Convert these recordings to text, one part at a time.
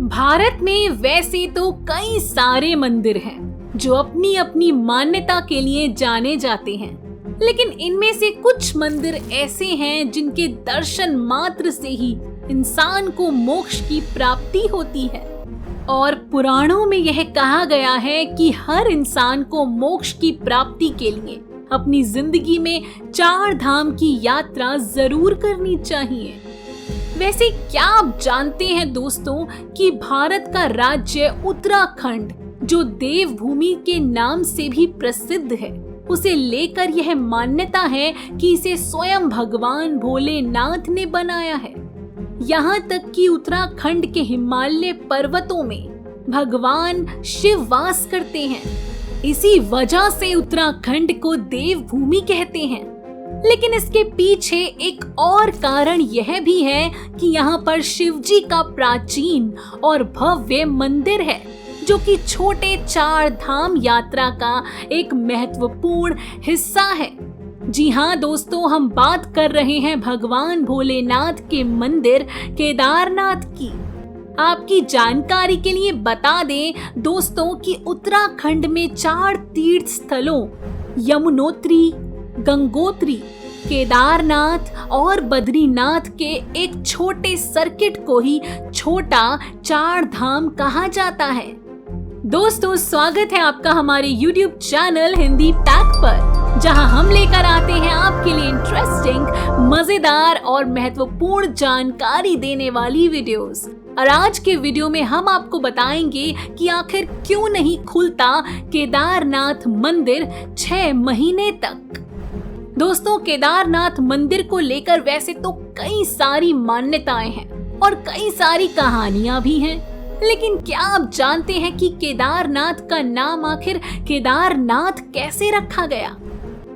भारत में वैसे तो कई सारे मंदिर हैं जो अपनी अपनी मान्यता के लिए जाने जाते हैं, लेकिन इनमें से कुछ मंदिर ऐसे हैं जिनके दर्शन मात्र से ही इंसान को मोक्ष की प्राप्ति होती है। और पुराणों में यह कहा गया है कि हर इंसान को मोक्ष की प्राप्ति के लिए अपनी जिंदगी में 4 धाम की यात्रा जरूर करनी चाहिए। वैसे क्या आप जानते हैं दोस्तों कि भारत का राज्य उत्तराखंड, जो देवभूमि के नाम से भी प्रसिद्ध है, उसे लेकर यह मान्यता है कि इसे स्वयं भगवान भोलेनाथ ने बनाया है। यहाँ तक कि उत्तराखंड के हिमालय पर्वतों में भगवान शिव वास करते हैं। इसी वजह से उत्तराखंड को देवभूमि कहते हैं। लेकिन इसके पीछे एक और कारण यह भी है कि यहाँ पर शिव जी का प्राचीन और भव्य मंदिर है, जो कि छोटे 4 धाम यात्रा का एक महत्वपूर्ण हिस्सा है। जी हाँ दोस्तों, हम बात कर रहे हैं भगवान भोलेनाथ के मंदिर केदारनाथ की। आपकी जानकारी के लिए बता दें दोस्तों कि उत्तराखंड में 4 तीर्थ स्थलों यमुनोत्री, गंगोत्री, केदारनाथ और बद्रीनाथ के एक छोटे सर्किट को ही छोटा 4 धाम कहा जाता है। दोस्तों, स्वागत है आपका हमारे YouTube चैनल हिंदी पैक पर, जहां हम लेकर आते हैं आपके लिए इंटरेस्टिंग, मजेदार और महत्वपूर्ण जानकारी देने वाली वीडियोस। और आज के वीडियो में हम आपको बताएंगे कि आखिर क्यों नहीं खुलता केदारनाथ मंदिर 6 महीने तक। दोस्तों, केदारनाथ मंदिर को लेकर वैसे तो कई सारी मान्यताएं हैं और कई सारी कहानियां भी हैं, लेकिन क्या आप जानते हैं कि केदारनाथ का नाम आखिर केदारनाथ कैसे रखा गया?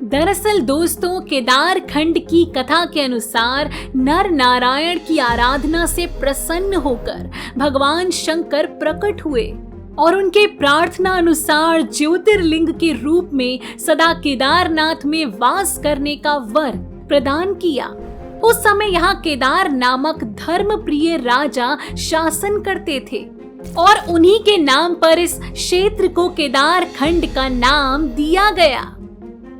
दरअसल दोस्तों, केदार खंड की कथा के अनुसार नर नारायण की आराधना से प्रसन्न होकर भगवान शंकर प्रकट हुए और उनके प्रार्थना अनुसार ज्योतिर्लिंग के रूप में सदा केदारनाथ में वास करने का वर प्रदान किया। उस समय यहाँ केदार नामक धर्मप्रिय राजा शासन करते थे और उन्हीं के नाम पर इस क्षेत्र को केदार खंड का नाम दिया गया।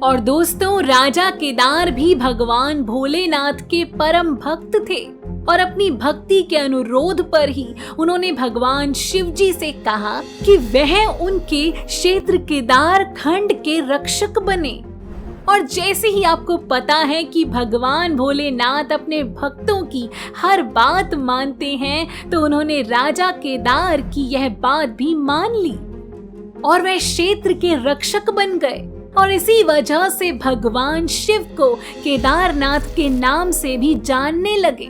और दोस्तों, राजा केदार भी भगवान भोलेनाथ के परम भक्त थे और अपनी भक्ति के अनुरोध पर ही उन्होंने भगवान शिव जी से कहा कि वह उनके क्षेत्र केदार खंड के रक्षक बने। और जैसे ही आपको पता है कि भगवान भोलेनाथ अपने भक्तों की हर बात मानते हैं, तो उन्होंने राजा केदार की यह बात भी मान ली और वह क्षेत्र के रक्षक बन गए। और इसी वजह से भगवान शिव को केदारनाथ के नाम से भी जानने लगे।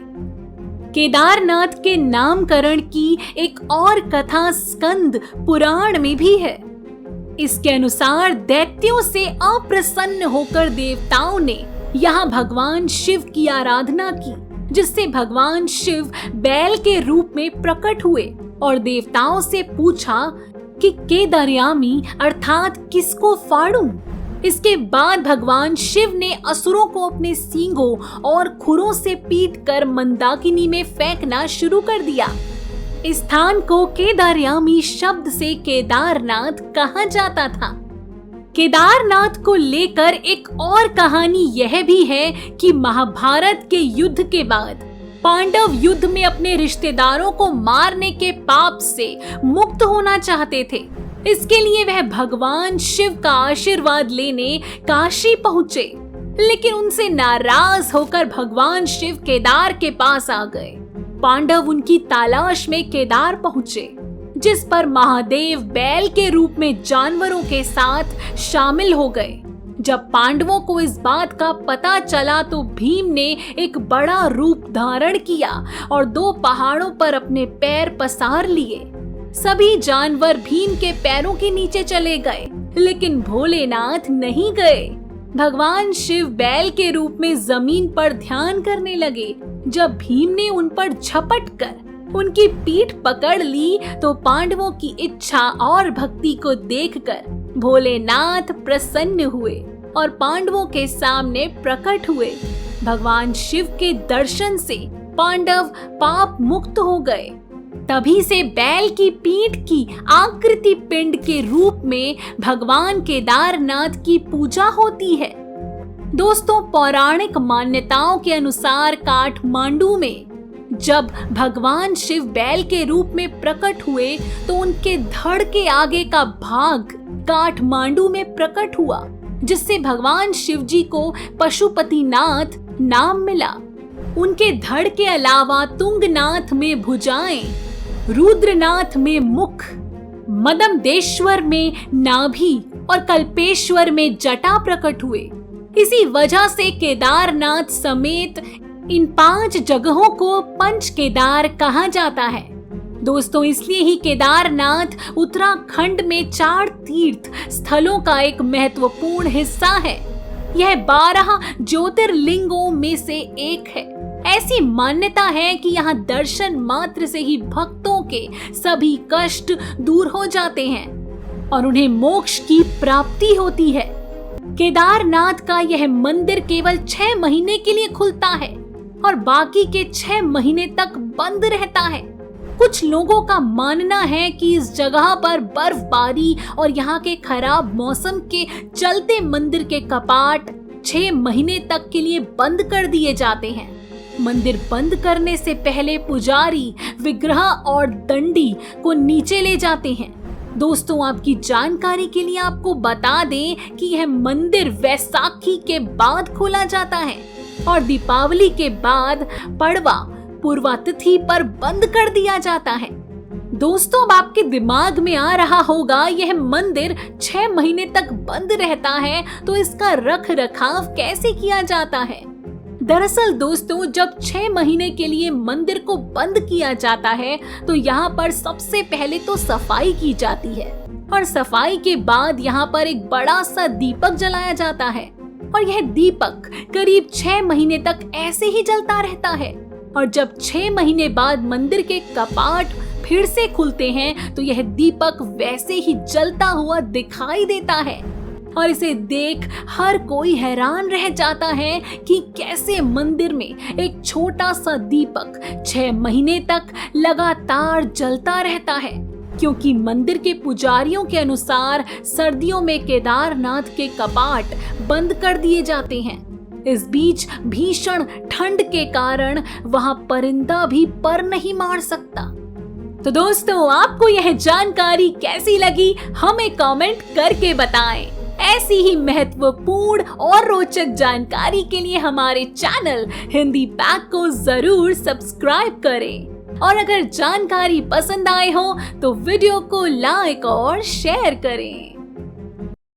केदारनाथ के नामकरण की एक और कथा स्कंद पुराण में भी है। इसके अनुसार दैत्यों से अप्रसन्न होकर देवताओं ने यहाँ भगवान शिव की आराधना की, जिससे भगवान शिव बैल के रूप में प्रकट हुए और देवताओं से पूछा कि केदारयामी अर्थात किसको फाड़ूं? इसके बाद भगवान शिव ने असुरों को अपने सींगों और खुरों से पीटकर मंदाकिनी में फेंकना शुरू कर दिया। इस स्थान को केदारयामी शब्द से केदारनाथ कहा जाता था। केदारनाथ को लेकर एक और कहानी यह भी है कि महाभारत के युद्ध के बाद पांडव युद्ध में अपने रिश्तेदारों को मारने के पाप से मुक्त होना चाहते थे। इसके लिए वह भगवान शिव का आशीर्वाद लेने काशी पहुंचे, लेकिन उनसे नाराज होकर भगवान शिव केदार के पास आ गए। पांडव उनकी तलाश में केदार पहुंचे, जिस पर महादेव बैल के रूप में जानवरों के साथ शामिल हो गए। जब पांडवों को इस बात का पता चला तो भीम ने एक बड़ा रूप धारण किया और 2 पहाड़ों पर अपने पैर पसार लिए। सभी जानवर भीम के पैरों के नीचे चले गए, लेकिन भोलेनाथ नहीं गए। भगवान शिव बैल के रूप में जमीन पर ध्यान करने लगे। जब भीम ने उन पर झपट कर उनकी पीठ पकड़ ली तो पांडवों की इच्छा और भक्ति को देखकर भोलेनाथ प्रसन्न हुए और पांडवों के सामने प्रकट हुए। भगवान शिव के दर्शन से पांडव पाप मुक्त हो गए तभी से बैल की पीठ की आकृति पिंड के रूप में भगवान केदारनाथ की पूजा होती है। दोस्तों, पौराणिक मान्यताओं के अनुसार काठमांडू में जब भगवान शिव बैल के रूप में प्रकट हुए तो उनके धड़ के आगे का भाग काठमांडू में प्रकट हुआ, जिससे भगवान शिव जी को पशुपतिनाथ नाम मिला। उनके धड़ के अलावा तुंगनाथ में भुजाएं, रुद्रनाथ में मुख, मदमदेश्वर में नाभि और कल्पेश्वर में जटा प्रकट हुए। इसी वजह से केदारनाथ समेत इन 5 जगहों को पंच केदार कहा जाता है। दोस्तों, इसलिए ही केदारनाथ उत्तराखंड में 4 तीर्थ स्थलों का एक महत्वपूर्ण हिस्सा है। यह 12 ज्योतिर्लिंगों में से एक है। ऐसी मान्यता है कि यहाँ दर्शन मात्र से ही भक्तों के सभी कष्ट दूर हो जाते हैं और उन्हें मोक्ष की प्राप्ति होती है। केदारनाथ का यह मंदिर केवल 6 महीने के लिए खुलता है और बाकी के 6 महीने तक बंद रहता है। कुछ लोगों का मानना है कि इस जगह पर बर्फबारी और यहाँ के खराब मौसम के चलते मंदिर के कपाट 6 महीने तक के लिए बंद कर दिए जाते हैं। मंदिर बंद करने से पहले पुजारी विग्रह और दंडी को नीचे ले जाते हैं। दोस्तों, आपकी जानकारी के लिए आपको बता दें कि यह मंदिर वैसाखी के बाद खोला जाता है और दीपावली के बाद पड़वा पूर्वा तिथि पर बंद कर दिया जाता है। दोस्तों, अब आपके दिमाग में आ रहा होगा यह मंदिर 6 महीने तक बंद रहता है तो इसका रख रखाव कैसे किया जाता है। दरअसल दोस्तों, जब 6 महीने के लिए मंदिर को बंद किया जाता है तो यहाँ पर सबसे पहले तो सफाई की जाती है और सफाई के बाद यहाँ पर एक बड़ा सा दीपक जलाया जाता है और यह दीपक करीब 6 महीने तक ऐसे ही जलता रहता है। और जब 6 महीने बाद मंदिर के कपाट फिर से खुलते हैं तो यह दीपक वैसे ही जलता हुआ दिखाई देता है और इसे देख हर कोई हैरान रह जाता है कि कैसे मंदिर में एक छोटा सा दीपक 6 महीने तक लगातार जलता रहता है, क्योंकि मंदिर के पुजारियों के अनुसार सर्दियों में केदारनाथ के कपाट बंद कर दिए जाते हैं। इस बीच भीषण ठंड के कारण वहां परिंदा भी पर नहीं मार सकता। तो दोस्तों, आपको यह जानकारी कैसी लगी हमें कमेंट करके बताएं। ऐसी ही महत्वपूर्ण और रोचक जानकारी के लिए हमारे चैनल हिंदी पैक को जरूर सब्सक्राइब करें और अगर जानकारी पसंद आए हो तो वीडियो को लाइक और शेयर करें।